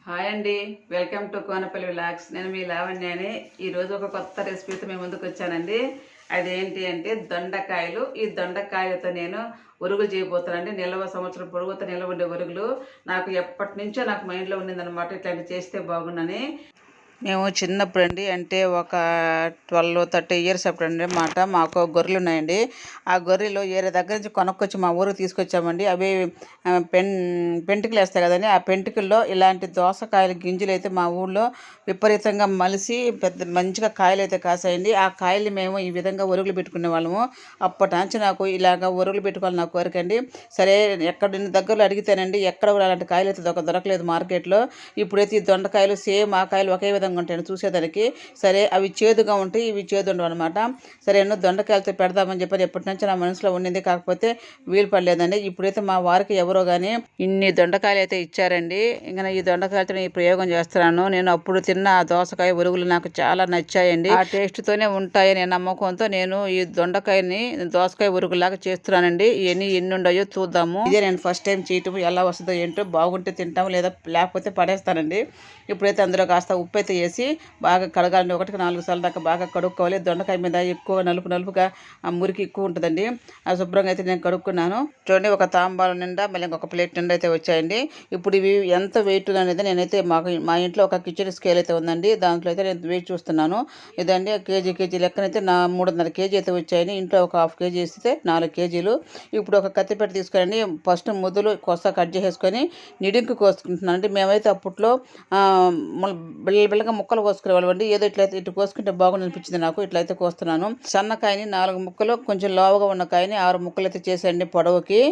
Hi అండి, welcome to Konapalli vlogs. నేను మీ లావణ్యని. ఈరోజు ఒక కొత్త రెసిపీతో మేము ముందుకు వచ్చానండి. అదేంటి అంటే దొండకాయలు. ఈ దొండకాయలతో నేను ఒరుగులు చేయబోతానండి. సంవత్సరం పొడుగుతో నిల్వ ఉండే ఒరుగులు. నాకు ఎప్పటి నుంచో నాకు మైండ్లో ఉండిందనమాట, ఇట్లాంటి చేస్తే బాగుండని. మేము చిన్నప్పుడు అండి, అంటే ఒక 12-30 ఇయర్స్ అప్పుడు అండి మాట, మాకు గొర్రెలు ఉన్నాయండి. ఆ గొర్రెలు ఏరే దగ్గర నుంచి కొనుక్కొచ్చి మా ఊరికి తీసుకొచ్చామండి. అవి పెంటుకలు వేస్తాయి కదండి. ఆ పెంటుకల్లో ఇలాంటి దోసకాయల గింజలు అయితే మా ఊళ్ళో విపరీతంగా మలిసి పెద్ద మంచిగా కాయలు అయితే కాసాయండి. ఆ కాయలు మేము ఈ విధంగా ఒరుగులు పెట్టుకునే వాళ్ళము. అప్పటి నుంచి నాకు ఇలాగ ఒరుగులు పెట్టుకోవాలి నాకు కోరికండి. సరే, ఎక్కడ దగ్గరలో అడిగితేనండి ఎక్కడ కూడా అలాంటి కాయలు అయితే దొరకలేదు మార్కెట్లో. ఇప్పుడైతే ఈ దొండకాయలు సేమ్ ఆ కాయలు ఒకే విధంగా ఉంటాయి చూసేదానికి. సరే, అవి చేదుగా ఉంటాయి, ఇవి చేదు ఉండవు అనమాట. సరే, ఎన్నో దొండకాయలతో పెడదామని చెప్పని ఎప్పటి నుంచి నా మనసులో ఉండింది. కాకపోతే వీలు పడలేదండి. ఇప్పుడైతే మా వారికి ఎవరో కానీ ఇన్ని దొండకాయలు అయితే ఇచ్చారండి. ఇంకా ఈ దొండకాయలతో ఈ ప్రయోగం చేస్తున్నాను. నేను అప్పుడు తిన్న ఆ దోసకాయ ఒరుగులు నాకు చాలా నచ్చాయండి. ఆ టేస్ట్తోనే ఉంటాయని నమ్మకంతో నేను ఈ దొండకాయని దోసకాయ ఒరుగులాగా చేస్తున్నానండి. ఎన్ని ఉన్నాయో చూద్దాము. ఇదే నేను ఫస్ట్ టైం చేయటం. ఎలా వస్తుందో ఏంటో, బాగుంటే తింటాము, లేదా లేకపోతే పడేస్తానండి. ఇప్పుడైతే అందులో కాస్త ఉప్పు అయితే వేసి బాగా కడగాలండి. 1-4 సార్లు దాకా బాగా కడుక్కోవాలి. దొండకాయ మీద ఎక్కువ నలుపుగా మురికి ఎక్కువ ఉంటుందండి. ఆ శుభ్రంగా అయితే నేను కడుక్కున్నాను. చూడండి, ఒక తాంబాలం నిండా మళ్ళీ ఇంకొక ప్లేట్ నిండా అయితే వచ్చాయండి. ఇప్పుడు ఇవి ఎంత వెయిట్ అనేది నేనైతే మా ఇంట్లో ఒక కిచెన్ స్కేల్ అయితే ఉందండి. దాంట్లో అయితే నేను వెయిట్ చూస్తున్నాను. ఇదండి కేజీ లెక్కనైతే 3.5 కేజీ అయితే వచ్చాయండి. ఇంట్లో ఒక 1/2 కేజీ వేస్తే 4 కేజీలు. ఇప్పుడు ఒక కత్తిపెట్టి తీసుకురండి. ఫస్ట్ ముద్దలు కొస్తా కట్ చేసేసుకొని నిడింకు కోసుకుంటున్నాను అండి. మేమైతే అప్పట్లో బిళ్ళగా ముక్కలు కోసుకునేవాళ్ళం అండి. ఏదో ఇట్లయితే ఇటు కోసుకుంటే బాగుంది అనిపించింది నాకు. ఇట్లయితే కోస్తున్నాను. సన్నకాయని 4 ముక్కలు, కొంచెం లావుగా ఉన్న కాయని 6 ముక్కలు అయితే చేసేయండి పొడవుకి.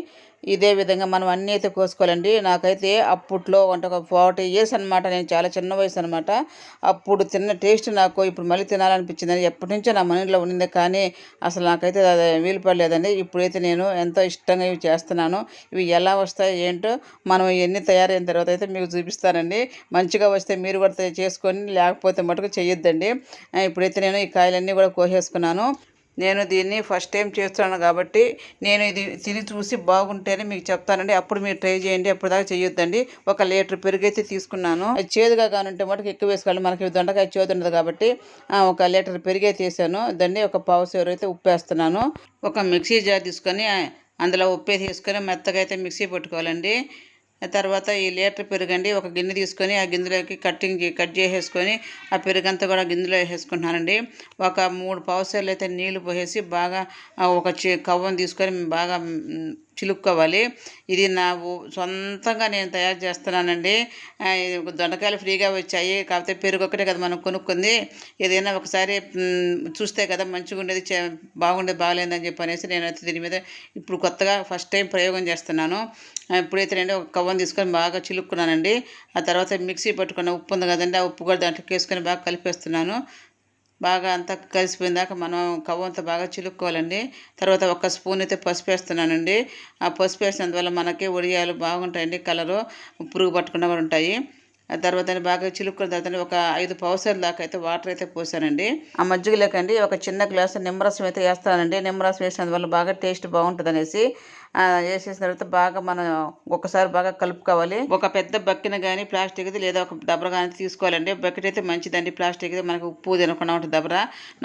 ఇదే విధంగా మనం అన్నీ అయితే కోసుకోవాలండి. నాకైతే అప్పట్లో అంటే ఒక 40 ఇయర్స్ అనమాట. నేను చాలా చిన్న వయసు అనమాట. అప్పుడు తిన్న టేస్ట్ నాకు ఇప్పుడు మళ్ళీ తినాలనిపించిందని ఎప్పటి నుంచో నా మనీలో ఉండింది. కానీ అసలు నాకైతే వీలు పడలేదండి. ఇప్పుడైతే నేను ఎంతో ఇష్టంగా ఇవి చేస్తున్నాను. ఇవి ఎలా వస్తాయి ఏంటో మనం ఇవన్నీ తయారైన తర్వాత అయితే మీకు చూపిస్తానండి. మంచిగా వస్తే మీరు కూడా చేసుకొని, లేకపోతే మటుకు చేయొద్దండి. ఇప్పుడైతే నేను ఈ కాయలన్నీ కూడా కోసేసుకున్నాను. నేను దీన్ని ఫస్ట్ టైం చేస్తున్నాను కాబట్టి నేను ఇది తిని చూసి బాగుంటేనే మీకు చెప్తానండి. అప్పుడు మీరు ట్రై చేయండి, అప్పుడు దాకా చేయొద్దండి. 1 లీటర్ పెరుగు అయితే తీసుకున్నాను. అది చేదుగా కానుంటే మటుకు ఎక్కువ వేసుకోవాలి. మనకి దొండకాయ చేదు ఉండదు కాబట్టి 1 లీటర్ పెరుగు అయితే వేసాను. దాన్ని ఒక పావు సేరు అయితే ఉప్పు వేస్తున్నాను. ఒక మిక్సీ జార్ తీసుకొని అందులో ఉప్పు వేసుకొని మెత్తగా అయితే మిక్సీ పట్టుకోవాలండి. తర్వాత ఈ లీటర్ పెరుగండి ఒక గిన్నె తీసుకొని ఆ గిన్నెలోకి కట్ చేసేసుకొని ఆ పెరుగంతా కూడా గిన్నెలో వేసేసుకుంటున్నానండి. ఒక 3 పావుసేర్లు అయితే నీళ్లు పోసేసి బాగా ఒక కవ్వం తీసుకొని బాగా చిలుక్కోవాలి. ఇది నా సొంతంగా నేను తయారు చేస్తున్నానండి. దొండకాయలు ఫ్రీగా వచ్చాయి, కాకపోతే పెరుగు ఒకటే కదా మనం కొనుక్కుంది. ఏదైనా ఒకసారి చూస్తే కదా మంచిగా ఉండేది, బాగుండేది, బాగాలేదని చెప్పనేసి నేనైతే దీని మీద ఇప్పుడు కొత్తగా ఫస్ట్ టైం ప్రయోగం చేస్తున్నాను. ఇప్పుడైతే నేను ఒక కవ్వం తీసుకొని బాగా చిలుక్కున్నానండి. ఆ తర్వాత మిక్సీ పట్టుకున్న ఉప్పు ఉంది కదండి, ఆ ఉప్పు కూడా దాంట్లోకి వేసుకొని బాగా కలిపేస్తున్నాను. బాగా అంతా కలిసిపోయిన దాకా మనం కవ్వంతో బాగా చిలుక్కోవాలండి. తర్వాత 1 స్పూన్ అయితే పసుపు వేస్తున్నానండి. ఆ పసుపు వేసినందువల్ల మనకి వడియాలు బాగుంటాయండి, కలరు పురుగు పట్టకుండా కూడా ఉంటాయి. ఆ తర్వాత బాగా చిలుక్కున్న తర్వాత ఒక 5 పావుసేర్ల దాకా అయితే వాటర్ అయితే పోసానండి. ఆ మజ్జిగలేకండి ఒక చిన్న గ్లాసు నిమ్మరసం అయితే వేస్తానండి. నిమ్మరసం వేసినందువల్ల బాగా టేస్ట్ బాగుంటుంది అనేసి వేసేసిన తర్వాత బాగా మనం ఒకసారి బాగా కలుపుకోవాలి. ఒక పెద్ద బక్కెన కానీ ప్లాస్టిక్ది లేదా ఒక దబర కానీ తీసుకోవాలండి. బకెట్ అయితే మంచిదండి, ప్లాస్టిక్ది మనకు ఉప్పు తినకుండా ఉంటుంది దబర.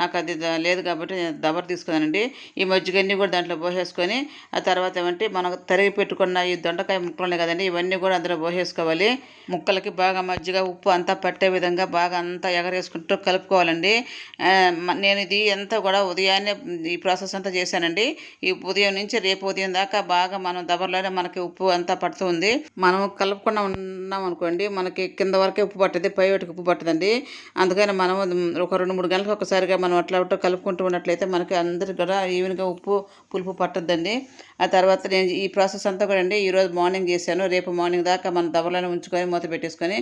నాకు అది లేదు కాబట్టి నేను దబర తీసుకున్నానండి. ఈ మజ్జిగన్నీ కూడా దాంట్లో పోసేసుకొని ఆ తర్వాత ఏమంటే మనం తరిగి పెట్టుకున్న ఈ దొండకాయ ముక్కలు కదండి, ఇవన్నీ కూడా అందులో పోసేసుకోవాలి. ముక్కలకి బాగా మజ్జిగ ఉప్పు అంతా పట్టే విధంగా బాగా అంతా ఎగరేసుకుంటూ కలుపుకోవాలండి. నేను ఇది అంతా కూడా ఉదయాన్నే ఈ ప్రాసెస్ అంతా చేశానండి. ఈ ఉదయం నుంచి రేపు ఉదయం దాకా బాగా మనం దబర్లోనే మనకి ఉప్పు అంతా పడుతుంది. మనం కలుపుకుండా ఉన్నాం అనుకోండి, మనకి కింద వరకే ఉప్పు పట్టదు, పై వాటికి ఉప్పు పట్టదండి. అందుకని మనం ఒక 2-3 గంటలకు ఒకసారిగా మనం అట్లా కలుపుకుంటూ ఉన్నట్లయితే మనకి అందరికి కూడా ఈవెన్గా ఉప్పు పులుపు పట్టద్దండి. ఆ తర్వాత నేను ఈ ప్రాసెస్ అంతా కూడా అండి ఈరోజు మార్నింగ్ చేశాను. రేపు మార్నింగ్ దాకా మనం దబర్లోనే ఉంచుకొని మూత పెట్టేసుకొని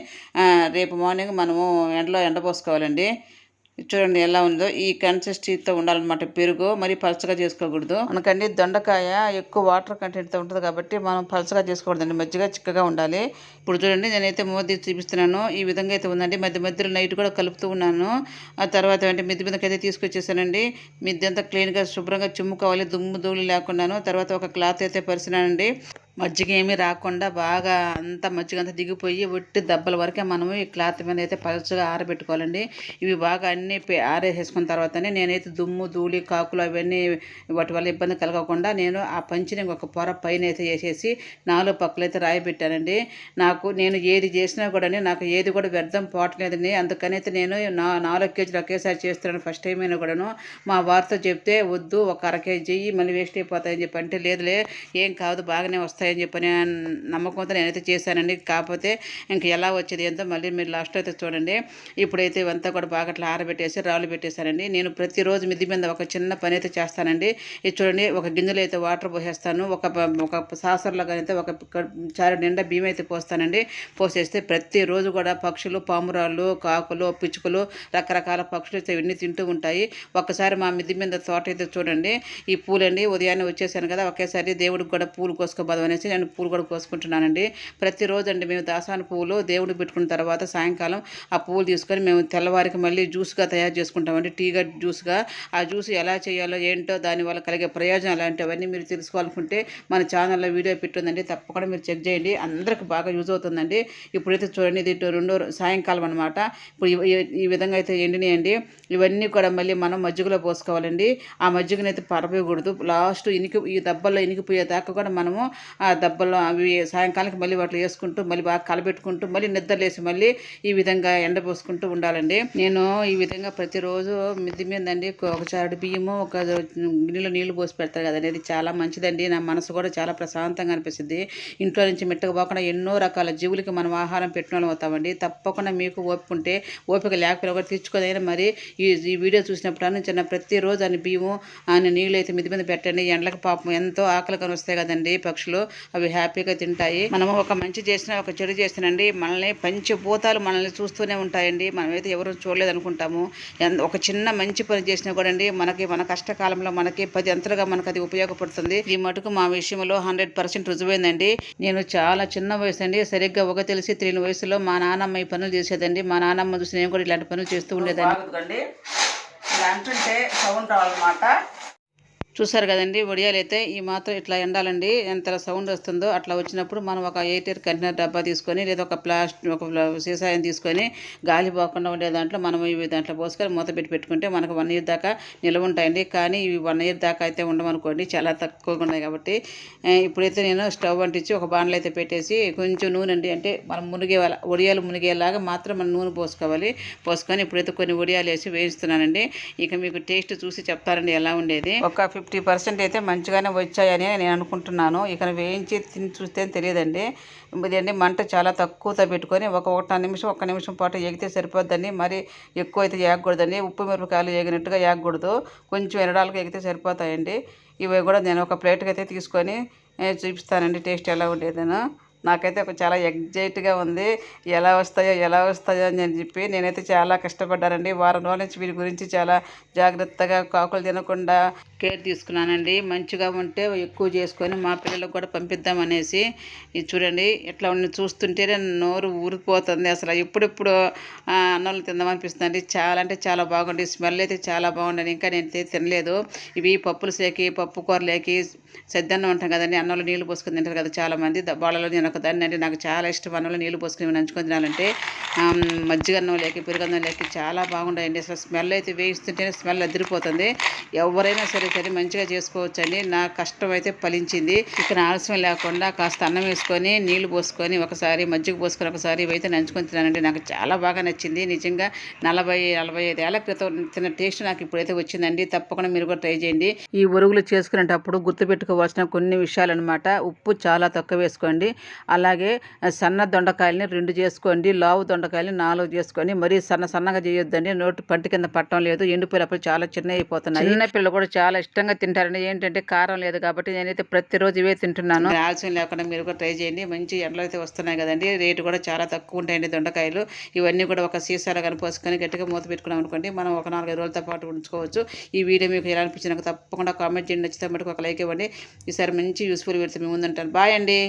రేపు మార్నింగ్ మనము ఎండలో ఎండపోసుకోవాలండి. చూడండి ఎలా ఉందో, ఈ కన్సిస్టెన్సీతో ఉండాలన్నమాట. పెరుగు మరి పలచగా చేసుకోకూడదు. మనకండి దొండకాయ ఎక్కువ వాటర్ కంటెంట్తో ఉంటుంది కాబట్టి మనం పలచగా చేసుకోకూడదండి, మజ్జిగ చిక్కగా ఉండాలి. ఇప్పుడు చూడండి, నేనైతే మోదీ చూపిస్తున్నాను. ఈ విధంగా అయితే ఉందండి. మధ్యలో నైట్ కూడా కలుపుతూ ఉన్నాను. ఆ తర్వాత అంటే మిద్ది మీదకి అయితే తీసుకొచ్చేసానండి. మిద్ది అంతా క్లీన్గా శుభ్రంగా చిమ్ముకోవాలి, దుమ్ము ధూళి లేకుండాను. తర్వాత ఒక క్లాత్ అయితే పరిచినానండి. మజ్జిగ ఏమీ రాకుండా బాగా అంతా మజ్జిగ అంతా దిగిపోయి ఒట్టి దెబ్బల వరకే మనము ఈ క్లాత్ మీద అయితే పలుచగా ఆరబెట్టుకోవాలండి. ఇవి బాగా అన్నీ ఆరేసేసుకున్న తర్వాతనే నేనైతే దుమ్ము ధూళి కాకులు అవన్నీ వాటి వల్ల ఇబ్బంది కలగకుండా నేను ఆ పంచిని ఒక పొర పైన అయితే వేసేసి 4 పక్కలు అయితే రాయి పెట్టానండి. నేను ఏది చేసినా కూడా నాకు ఏది కూడా వ్యర్థం పోవట్లేదండి. అందుకని అయితే నేను 4 కేజీలు ఒకేసారి చేస్తున్నాను ఫస్ట్ టైం అయినా కూడాను. మా వారితో చెప్తే వద్దు ఒక అర కేజీ మళ్ళీ వేస్ట్ అయిపోతాయని చెప్పి అంటే లేదులే ఏం కాదు బాగానే వస్తాయని చెప్పని నమ్మకంతో నేనైతే చేశానండి. కాకపోతే ఇంక ఎలా వచ్చేది ఎంతో మళ్ళీ మీరు లాస్ట్ అయితే చూడండి. ఇప్పుడైతే ఇవంతా కూడా బాగా అట్లా ఆరబెట్టేసి రాళ్ళు పెట్టేశానండి. నేను ప్రతిరోజు మిద్ది మీద ఒక చిన్న పని అయితే చేస్తానండి. ఇది చూడండి, ఒక గిన్నెలో అయితే వాటర్ పోసేస్తాను. ఒక సాసర్లో అయితే ఒక చారు నిండా బియ్యం అయితే పోస్తానండి. పోసేస్తే ప్రతిరోజు కూడా పక్షులు పామురాళ్ళు కాకులు పిచ్చుకలు రకరకాల పక్షులు అయితే ఇవన్నీ తింటూ ఉంటాయి. ఒక్కసారి మా మిద్ది మీద తోట అయితే చూడండి. ఈ పూలండి ఉదయాన్నే వచ్చేసాను కదా, ఒకేసారి దేవుడికి కూడా పూలు కోసుకోబోదాం అనేసి నేను పూలు కూడా కోసుకుంటున్నానండి. ప్రతిరోజు అండి మేము దాసాని పువ్వులు దేవుడికి పెట్టుకున్న తర్వాత సాయంకాలం ఆ పువ్వులు తీసుకొని మేము తెల్లవారికి మళ్ళీ జ్యూస్గా తయారు చేసుకుంటామండి. టీగా జ్యూస్గా. ఆ జ్యూస్ ఎలా చేయాలో ఏంటో దానివల్ల కలిగే ప్రయోజనాలు అలాంటివన్నీ మీరు తెలుసుకోవాలనుకుంటే మన ఛానల్లో వీడియో పెట్టిందండి, తప్పకుండా మీరు చెక్ చేయండి. అందరికి బాగా యూజ్ అవుతుందండి. ఇప్పుడైతే చూడండి, ఇది రెండో సాయంకాలం అనమాట. ఇప్పుడు ఈ విధంగా అయితే ఎండినాయండి. ఇవన్నీ కూడా మళ్ళీ మనం మజ్జిగలో పోసుకోవాలండి. ఆ మజ్జిగనైతే పరపకూడదు. లాస్ట్ ఈ దెబ్బల్లో ఇనికిపోయేదాకా కూడా మనము ఆ దెబ్బల్లో అవి సాయంకాలానికి మళ్ళీ వాటిలో వేసుకుంటూ మళ్ళీ బాగా కలబెట్టుకుంటూ మళ్ళీ నిద్రలేసి మళ్ళీ ఈ విధంగా ఎండపోసుకుంటూ ఉండాలండి. నేను ఈ విధంగా ప్రతిరోజు మిద్ది మీద అండి ఒక చారుడు బియ్యము ఒక గిన్నెలో నీళ్లు పోసి పెడతారు కదండి, అది చాలా మంచిదండి. నా మనసు కూడా చాలా ప్రశాంతంగా అనిపిస్తుంది. ఇంట్లో నుంచి మెట్టకు పోకుండా ఎన్నో రకాల జీవులకి మనం ఆహారం పెట్టిన వాళ్ళం అవుతామండి. తప్పకుండా మీకు ఓపికంటే ఓపిక లేకపోయినా కూడా తెచ్చుకోదైనా మరి ఈ వీడియో చూసినప్పుడు చిన్న ప్రతిరోజు అని బియ్యము అని నీళ్ళు అయితే మిద్ది మీద పెట్టండి. ఎండలకు పాపం ఎంతో ఆకలి కొని వస్తాయి కదండి పక్షులు, అవి హ్యాపీగా తింటాయి. మనము ఒక మంచి చేసినా ఒక చెడు చేసినండి మనల్ని పంచభూతాలు మనల్ని చూస్తూనే ఉంటాయండి. మనమైతే ఎవరు చూడలేదు అనుకుంటాము. ఒక చిన్న మంచి పని చేసినా కూడా అండి మన కష్టకాలంలో మనకి 10 అంతలుగా మనకు అది ఉపయోగపడుతుంది. ఈ మటుకు మా విషయంలో 100% రుజువైందండి. నేను చాలా చిన్న వయసు అండి, సరిగ్గా ఒక తెలిసి తెలియని వయసులో మా నాన్నమ్మ ఈ పనులు చేసేదండి. మా నాన్నమ్మ చూసి నేను కూడా ఇలాంటి పనులు చేస్తూ ఉండేదండి. ఇలా అంటుంటే సౌండ్ రావాలన్నమాట. చూసారు కదండి, వడియాలు అయితే ఈ మాత్రం ఇట్లా ఎండాలండి. ఎంత సౌండ్ వస్తుందో అట్లా వచ్చినప్పుడు మనం ఒక 8 కంటైనర్ డబ్బా తీసుకొని లేదా ఒక సీసాయం తీసుకొని గాలి పోకుండా ఉండే దాంట్లో మనం ఇవి దాంట్లో పోసుకొని మూత పెట్టుకుంటే మనకు 1 ఇయర్ దాకా నిల్వ ఉంటాయండి. కానీ ఇవి 1 ఇయర్ దాకా అయితే ఉండమనుకోండి, చాలా తక్కువగా ఉన్నాయి కాబట్టి. ఇప్పుడైతే నేను స్టవ్ అంటించి ఒక బాండ్లు అయితే పెట్టేసి కొంచెం నూనె అండి, అంటే మనం వడియాలు మునిగేలాగా మాత్రం మనం నూనె పోసుకొని ఇప్పుడైతే కొన్ని వడియాలు వేసి వేయిస్తున్నానండి. ఇక మీకు టేస్ట్ చూసి చెప్తారండి ఎలా ఉండేది. ఒక 50% అయితే మంచిగానే వచ్చాయని నేను అనుకుంటున్నాను. ఇక వేయించి తిని చూస్తే తెలియదండి. ఇదండి మంట చాలా తక్కువతో పెట్టుకొని ఒక్క నిమిషం పాటు ఎగితే సరిపోద్దండి. మరి ఎక్కువ అయితే ఏగకూడదండి. ఉప్పు మిరపకాయలు ఏగినట్టుగా ఏగకూడదు, కొంచెం ఎరడాలకు ఎగితే సరిపోతాయండి. ఇవి కూడా నేను ఒక ప్లేట్కి అయితే తీసుకొని చూపిస్తానండి టేస్ట్ ఎలా ఉండేదనో. నాకైతే చాలా ఎగ్జైట్గా ఉంది, ఎలా వస్తాయో అని చెప్పి. నేనైతే చాలా కష్టపడ్డానండి. వారం రోజుల నుంచి వీరి గురించి చాలా జాగ్రత్తగా కాకులు తినకుండా కేర్ తీసుకున్నానండి. మంచిగా ఉంటే ఎక్కువ చేసుకొని మా పిల్లలకు కూడా పంపిద్దామనేసి. ఇది చూడండి ఎట్లా చూస్తుంటేనే నోరు ఊరిపోతుంది. అసలు ఎప్పుడెప్పుడు అన్నంలో తిందామనిపిస్తుంది అండి. చాలా అంటే చాలా బాగుంది. స్మెల్ అయితే చాలా బాగుండదు. ఇంకా నేను తినలేదు. ఇవి పప్పులు పప్పు కూరలేకి సద్దన్నం ఉంటాం కదండి, అన్నంలో నీళ్లు పోసుకొని తింటారు కదా చాలామంది. వాళ్ళలో నేను ఒక దాన్ని అండి, నాకు చాలా ఇష్టం అన్నంలో నీళ్లు పోసుకొని నంచుకొని తినాలంటే. మజ్జిగ అన్నం పెరుగన్నం చాలా బాగుంటాయండి. అసలు స్మెల్ అయితే వేయిస్తుంటేనే స్మెల్ అదిరిపోతుంది. ఎవరైనా సరే మంచిగా చేసుకోవచ్చండి. నా కష్టం అయితే ఫలించింది. ఇక ఆలస్యం లేకుండా కాస్త అన్నం వేసుకొని నీళ్లు పోసుకొని ఒకసారి మజ్జిగ పోసుకొని ఒకసారి ఇవైతే నంచుకొని తినానండి. నాకు చాలా బాగా నచ్చింది. నిజంగా 40-45 ఏళ్ల క్రితం తిన్న టేస్ట్ నాకు ఇప్పుడైతే వచ్చిందండి. తప్పకుండా మీరు కూడా ట్రై చేయండి. ఈ ఒరుగులు చేసుకునేటప్పుడు గుర్తుపెట్టుకోవాల్సిన కొన్ని విషయాలు అనమాట. ఉప్పు చాలా తక్కువ వేసుకోండి. అలాగే సన్న దొండకాయలని 2 చేసుకోండి. లావు దొండకాయలని 4 చేసుకొని మరీ సన్నగా చేయొద్దండి. పంటి కింద పట్టడం లేదు. ఎండిపోయినప్పుడు చాలా చిన్న అయిపోతున్నాయి. చిన్న పిల్లలు కూడా చాలా ఇష్టంగా తింటారండి. ఏంటంటే కారం లేదు కాబట్టి నేనైతే ప్రతిరోజు ఇవే తింటున్నాను. ఆలస్యం లేకుండా మీరు కూడా ట్రై చేయండి. మంచి ఎండలు అయితే వస్తున్నాయి కదండి, రేటు కూడా చాలా తక్కువ ఉంటాయండి దొండకాయలు. ఇవన్నీ కూడా ఒక సీసాలో కనిపోసుకొని గట్టిగా మూత పెట్టుకున్నాం అనుకోండి, మనం ఒక 4-5 రోజులతో పాటు ఉంచుకోవచ్చు. ఈ వీడియో మీకు ఎలా అనిపించింది నాకు తప్పకుండా కామెంట్ చేయండి. నచ్చితే మటుకు ఒక లైక్ ఇవ్వండి. ఈసారి మంచి యూస్ఫుల్ వీడియోతో మీ ముందుంటాను. బాయ్ అండి.